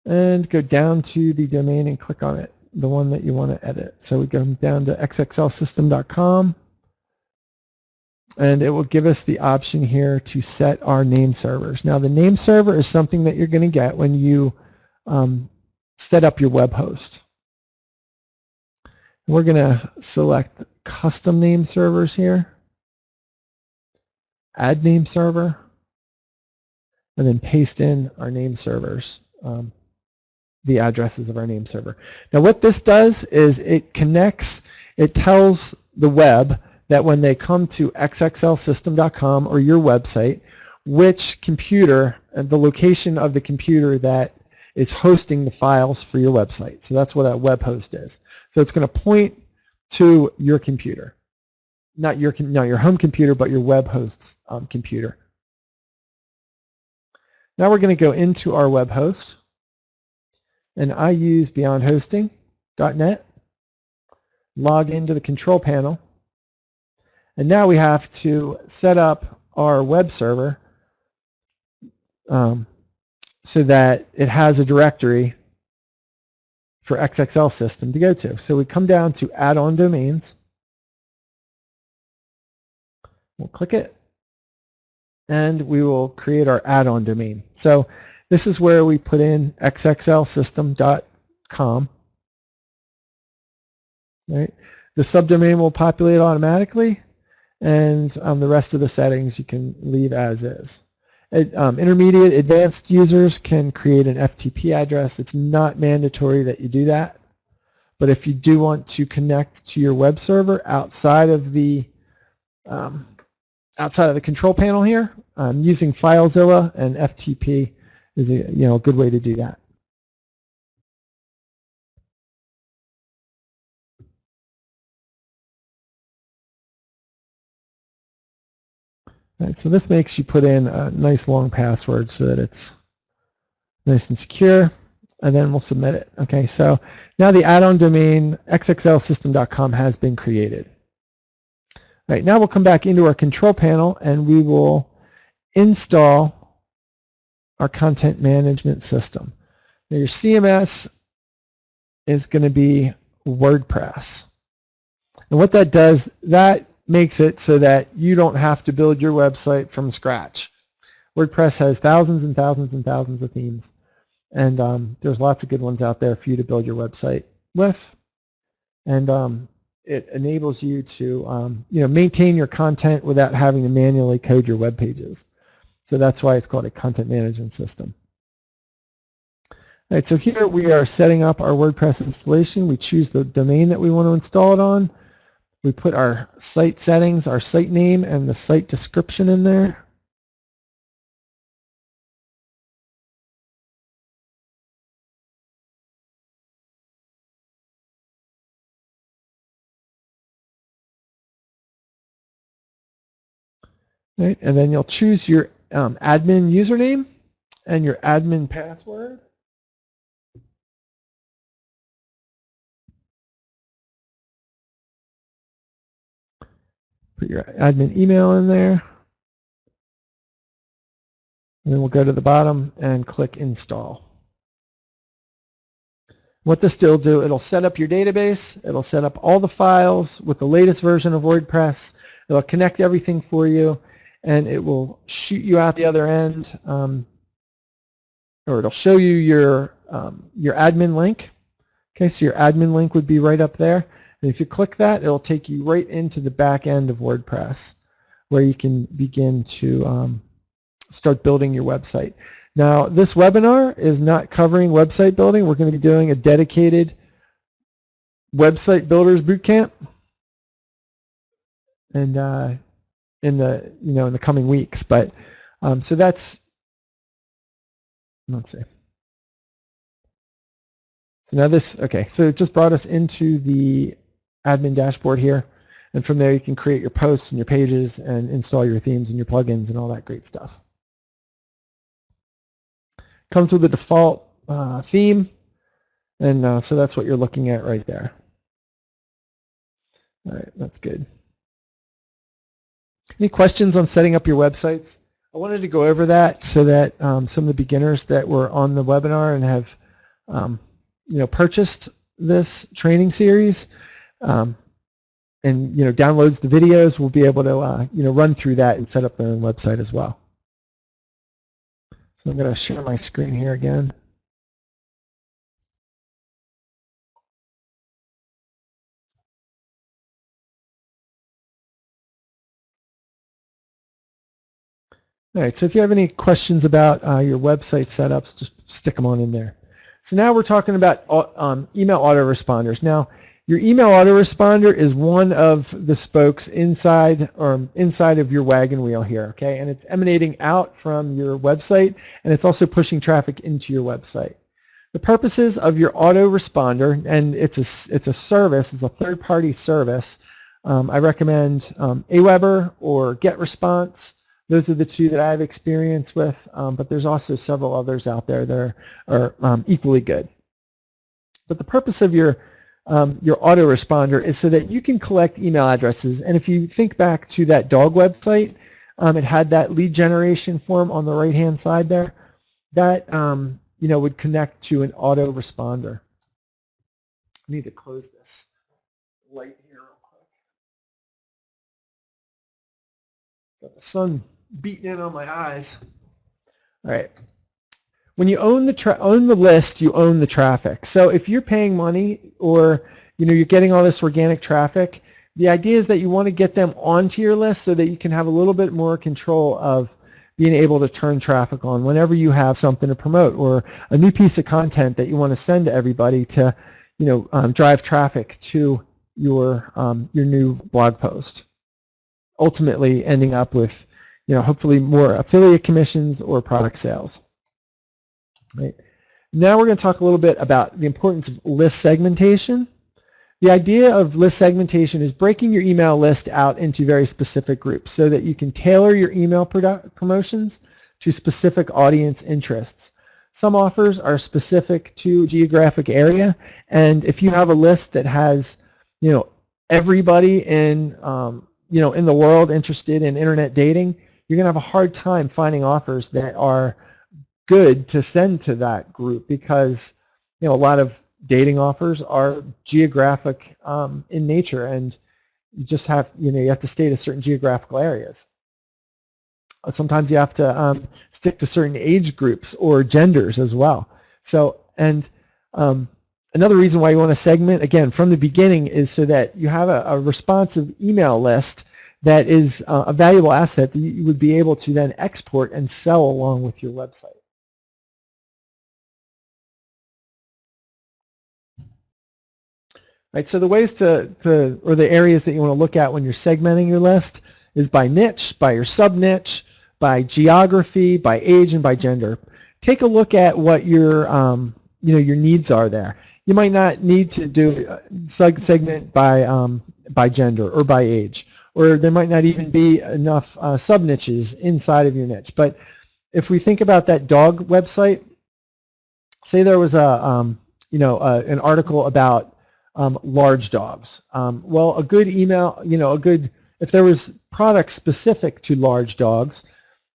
And go down to the domain and click on it, the one that you want to edit. So we go down to xxlsystem.com, and it will give us the option here to set our name servers. Now the name server is something that you're going to get when you set up your web host. We're going to select custom name servers here, add name server, and then paste in our name servers, the addresses of our name server. Now what this does is it connects, it tells the web that when they come to xxlsystem.com or your website, which computer and the location of the computer that is hosting the files for your website. So that's what a web host is. So it's going to point to your computer, not your home computer, but your web host's computer. Now we're going to go into our web host, and I use beyondhosting.net, log into the control panel, and now we have to set up our web server so that it has a directory for XXL system to go to. So we come down to add-on domains. We'll click it, and we will create our add-on domain. So this is where we put in xxlsystem.com. Right? The subdomain will populate automatically, and the rest of the settings you can leave as is. Intermediate advanced users can create an FTP address. It's not mandatory that you do that, but if you do want to connect to your web server outside of the control panel here, using FileZilla and FTP is a good way to do that. Right, so this makes you put in a nice long password so that it's nice and secure, and then we'll submit it. Okay, so now the add-on domain xxlsystem.com has been created. Right, now we'll come back into our control panel and we will install our content management system. Now your CMS is going to be WordPress. And what that does, that makes it so that you don't have to build your website from scratch. WordPress has thousands and thousands and thousands of themes, and there's lots of good ones out there for you to build your website with, and it enables you to maintain your content without having to manually code your web pages. So that's why it's called a content management system. All right, so here we are setting up our WordPress installation. We choose the domain that we want to install it on. We put our site settings, our site name, and the site description in there. Right, and then you'll choose your admin username and your admin password. Put your admin email in there. And then we'll go to the bottom and click install. What this will do, it'll set up your database, it'll set up all the files with the latest version of WordPress, it'll connect everything for you, and it will shoot you out the other end, or it'll show you your admin link. Okay, so your admin link would be right up there. And if you click that, it'll take you right into the back end of WordPress where you can begin to start building your website. Now, this webinar is not covering website building. We're going to be doing a dedicated website builders bootcamp, and in the coming weeks. But so that's, let's see. So now this, okay, so it just brought us into the admin dashboard here, and from there you can create your posts and your pages and install your themes and your plugins and all that great stuff. Comes with a default theme, And so that's what you're looking at right there. All right, that's good. Any questions on setting up your websites? I wanted to go over that so that some of the beginners that were on the webinar and have purchased this training series and downloads the videos will be able to run through that and set up their own website as well. So I'm going to share my screen here again. All right, so if you have any questions about your website setups, just stick them on in there. So now we're talking about email autoresponders. Now, your email autoresponder is one of the spokes inside of your wagon wheel here, okay? And it's emanating out from your website, and it's also pushing traffic into your website. The purposes of your autoresponder, and it's a service, it's a third-party service. I recommend Aweber or GetResponse. Those are the two that I have experience with, but there's also several others out there that are equally good. But the purpose of your autoresponder is so that you can collect email addresses. And if you think back to that dog website, it had that lead generation form on the right-hand side there. That would connect to an autoresponder. I need to close this light here real quick. Got the sun beating in on my eyes. All right. When you own the list, you own the traffic. So if you're paying money or you're getting all this organic traffic, the idea is that you want to get them onto your list so that you can have a little bit more control of being able to turn traffic on whenever you have something to promote or a new piece of content that you want to send to everybody to drive traffic to your new blog post, ultimately ending up with hopefully more affiliate commissions or product sales. Right. Now we're going to talk a little bit about the importance of list segmentation. The idea of list segmentation is breaking your email list out into very specific groups so that you can tailor your email promotions to specific audience interests. Some offers are specific to geographic area, and if you have a list that has everybody in in the world interested in internet dating, you're going to have a hard time finding offers that are good to send to that group because a lot of dating offers are geographic in nature, and you just have you have to stay to certain geographical areas. Sometimes you have to stick to certain age groups or genders as well. So another reason why you want to segment again from the beginning is so that you have a responsive email list that is a valuable asset that you would be able to then export and sell along with your website. Right, so the ways or the areas that you want to look at when you're segmenting your list is by niche, by your sub-niche, by geography, by age, and by gender. Take a look at what your your needs are there. You might not need to do segment by gender or by age, or there might not even be enough sub-niches inside of your niche. But if we think about that dog website, say there was an article about large dogs. Well, a good email, if there was products specific to large dogs,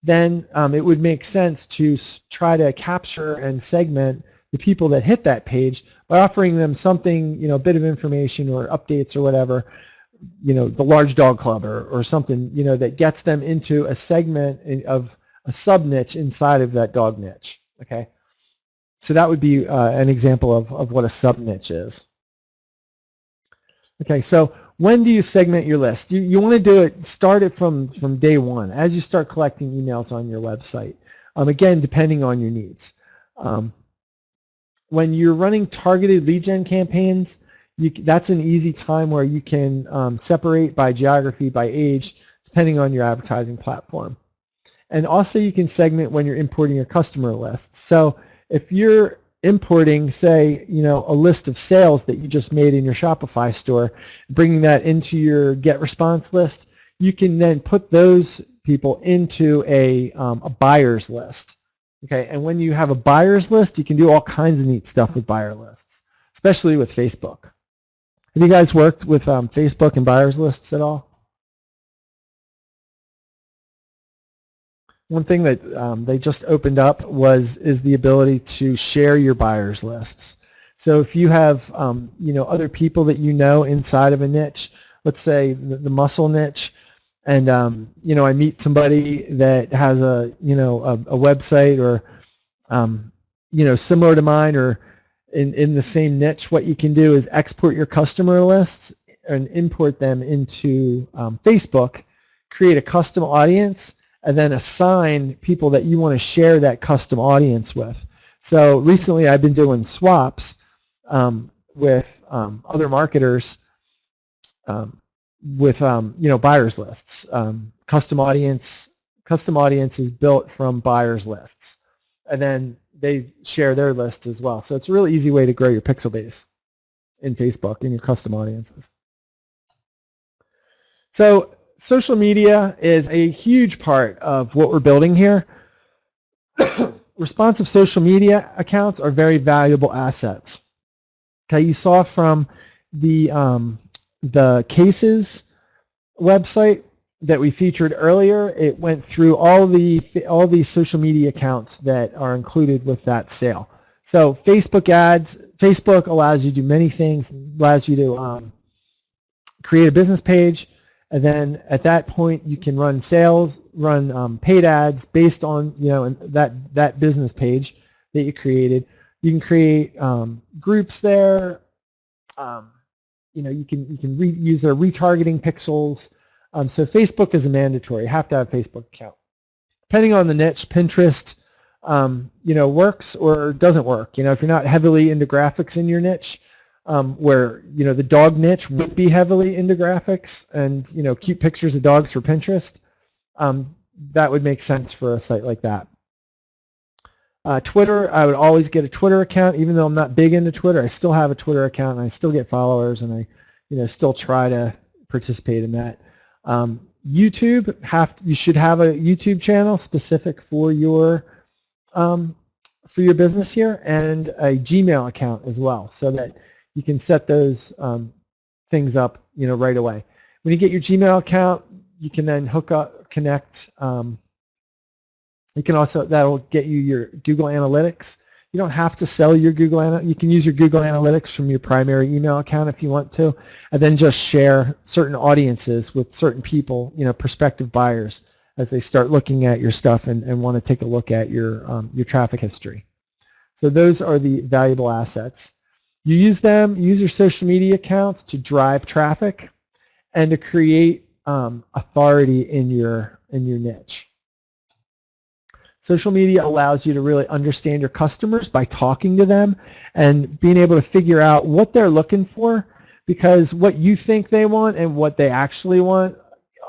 then it would make sense to try to capture and segment the people that hit that page by offering them something, a bit of information or updates or whatever, the large dog club or something, that gets them into a segment of a sub niche inside of that dog niche. Okay, so that would be an example of what a sub niche is. Okay, so when do you segment your list? You want to start it from day one as you start collecting emails on your website. Again, depending on your needs. When you're running targeted lead gen campaigns, that's an easy time where you can separate by geography, by age, depending on your advertising platform. And also you can segment when you're importing your customer lists. So if you're importing, say, a list of sales that you just made in your Shopify store, bringing that into your GetResponse list, you can then put those people into a buyer's list. Okay, and when you have a buyer's list, you can do all kinds of neat stuff with buyer lists. especially with Facebook. Have you guys worked with Facebook and buyers lists at all? One thing that they just opened up is the ability to share your buyers lists. So if you have other people that you know inside of a niche, let's say the muscle niche, and I meet somebody that has a website or similar to mine or in the same niche, what you can do is export your customer lists and import them into Facebook, create a custom audience, and then assign people that you want to share that custom audience with. So recently I've been doing swaps with other marketers with buyers lists. Custom audience is built from buyers lists, and then they share their lists as well. So it's a really easy way to grow your pixel base in Facebook and your custom audiences. So social media is a huge part of what we're building here. Responsive social media accounts are very valuable assets. Okay, you saw from the cases website that we featured earlier, it went through all these social media accounts that are included with that sale. So Facebook ads, Facebook allows you to do many things, allows you to create a business page, and then at that point you can run sales, run paid ads based on that business page that you created. You can create groups there. You can use their retargeting pixels. So Facebook is a mandatory. You have to have a Facebook account. Depending on the niche, Pinterest, works or doesn't work. If you're not heavily into graphics in your niche, where the dog niche would be heavily into graphics and cute pictures of dogs for Pinterest, that would make sense for a site like that. Twitter, I would always get a Twitter account, even though I'm not big into Twitter. I still have a Twitter account and I still get followers, and I still try to participate in that. YouTube, you should have a YouTube channel specific for your business here, and a Gmail account as well, so that you can set those things up right away. When you get your Gmail account, you can then connect. You can also, that'll get you your Google Analytics. You don't have to sell your Google Analytics. You can use your Google Analytics from your primary email account if you want to, and then just share certain audiences with certain people, prospective buyers, as they start looking at your stuff and want to take a look at your traffic history. So those are the valuable assets. You use your social media accounts to drive traffic and to create authority in your niche. Social media allows you to really understand your customers by talking to them and being able to figure out what they're looking for, because what you think they want and what they actually want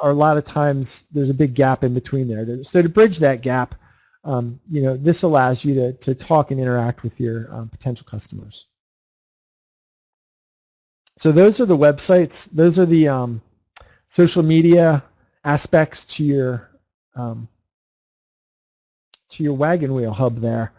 are, a lot of times there's a big gap in between there. So to bridge that gap, this allows you to talk and interact with your potential customers. So those are the websites. Those are the social media aspects to your wagon wheel hub there.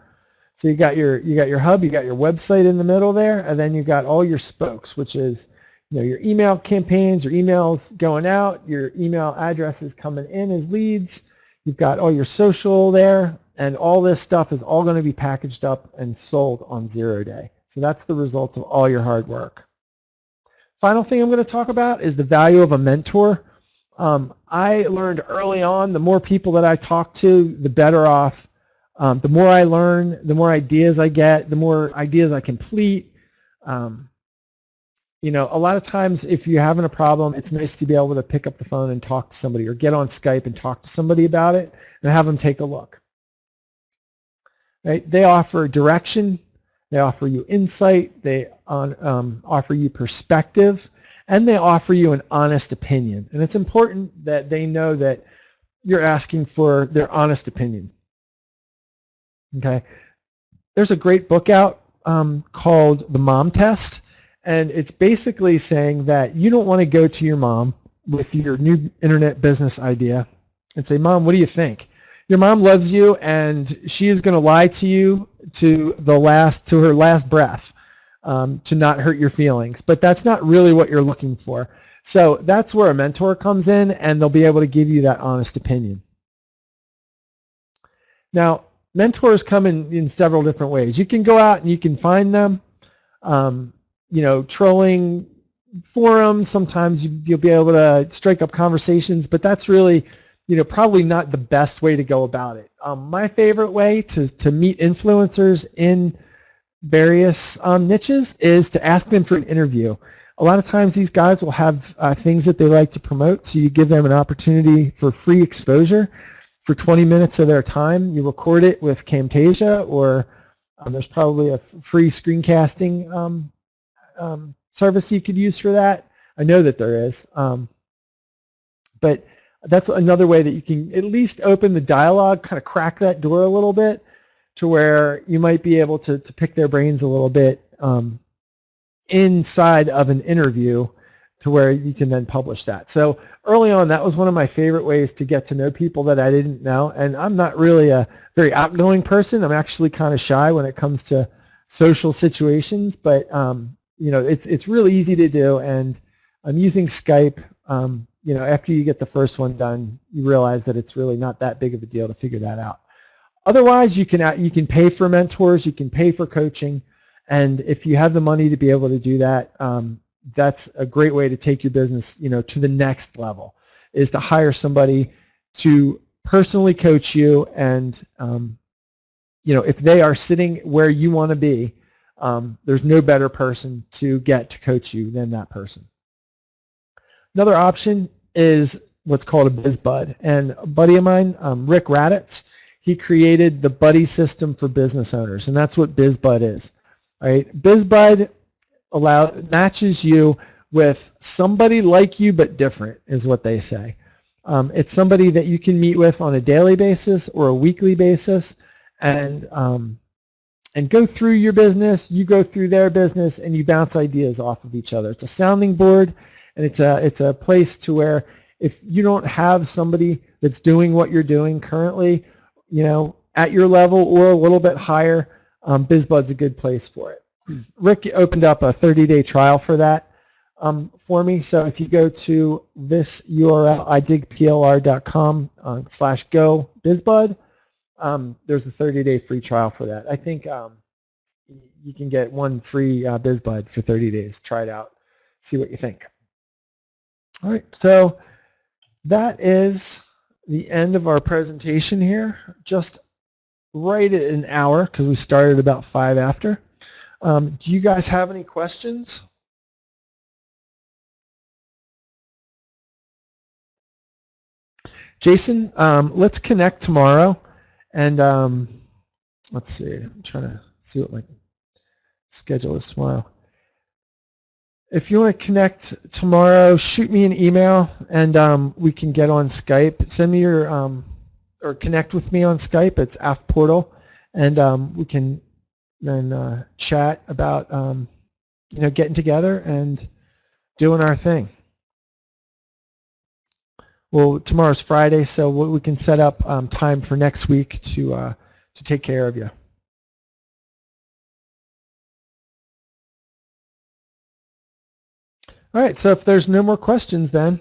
So you got your hub, you got your website in the middle there, and then you got all your spokes, which is your email campaigns, your emails going out, your email addresses coming in as leads. You've got all your social there, and all this stuff is all going to be packaged up and sold on 0 day. So that's the results of all your hard work. Final thing I'm going to talk about is the value of a mentor. I learned early on, the more people that I talk to, the better off. The more I learn, the more ideas I get, the more ideas I complete. A lot of times if you're having a problem, it's nice to be able to pick up the phone and talk to somebody, or get on Skype and talk to somebody about it and have them take a look. Right? They offer direction, they offer you insight, they offer you perspective, and they offer you an honest opinion. And it's important that they know that you're asking for their honest opinion. Okay, there's a great book out called The Mom Test, and it's basically saying that you don't want to go to your mom with your new internet business idea and say, "Mom, what do you think?" Your mom loves you, and she is going to lie to you to her last breath. to not hurt your feelings, but that's not really what you're looking for. So that's where a mentor comes in, and they'll be able to give you that honest opinion. Now, mentors come in several different ways. You can go out and you can find them, trolling forums. Sometimes you'll be able to strike up conversations, but that's really, probably not the best way to go about it. My favorite way to meet influencers in various niches is to ask them for an interview. A lot of times these guys will have things that they like to promote, so you give them an opportunity for free exposure for 20 minutes of their time. You record it with Camtasia, or there's probably a free screencasting service you could use for that. I know that there is. But that's another way that you can at least open the dialogue, kind of crack that door a little bit to where you might be able to pick their brains a little bit inside of an interview, to where you can then publish that. So early on, that was one of my favorite ways to get to know people that I didn't know. And I'm not really a very outgoing person. I'm actually kind of shy when it comes to social situations, but it's really easy to do. And I'm using Skype. After you get the first one done, you realize that it's really not that big of a deal to figure that out. Otherwise, you can pay for mentors, you can pay for coaching, and if you have the money to be able to do that, that's a great way to take your business, to the next level, is to hire somebody to personally coach you. And if they are sitting where you want to be, there's no better person to get to coach you than that person. Another option is what's called a BizBud. And a buddy of mine, Rick Raditz, he created the buddy system for business owners, and that's what BizBud is. All right, BizBud matches you with somebody like you but different, is what they say. It's somebody that you can meet with on a daily basis or a weekly basis, and go through your business. You go through their business, and you bounce ideas off of each other. It's a sounding board, and it's a place to where if you don't have somebody that's doing what you're doing currently, at your level or a little bit higher, BizBud's a good place for it. Rick opened up a 30-day trial for that for me. So if you go to this URL, idigplr.com/go BizBud, there's a 30-day free trial for that. I think you can get one free BizBud for 30 days. Try it out. See what you think. All right, so that is the end of our presentation here. Just right at an hour, because we started about 5 after. Do you guys have any questions? Jason, let's connect tomorrow, and let's see. I'm trying to see what my schedule is tomorrow. If you want to connect tomorrow, shoot me an email, and we can get on Skype. Send me your or connect with me on Skype. It's AFPortal, and we can then chat about getting together and doing our thing. Well, tomorrow's Friday, so we can set up time for next week to take care of you. All right, so if there's no more questions, then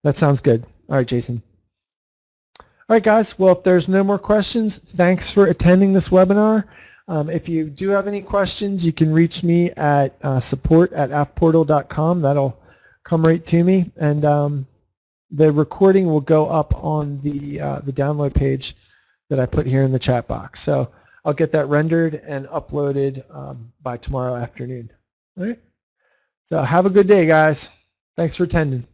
that sounds good. All right, Jason. All right, guys. Well, if there's no more questions, thanks for attending this webinar. If you do have any questions, you can reach me at support@afportal.com. That'll come right to me, and the recording will go up on the download page that I put here in the chat box. So I'll get that rendered and uploaded by tomorrow afternoon. All right. So have a good day, guys. Thanks for attending.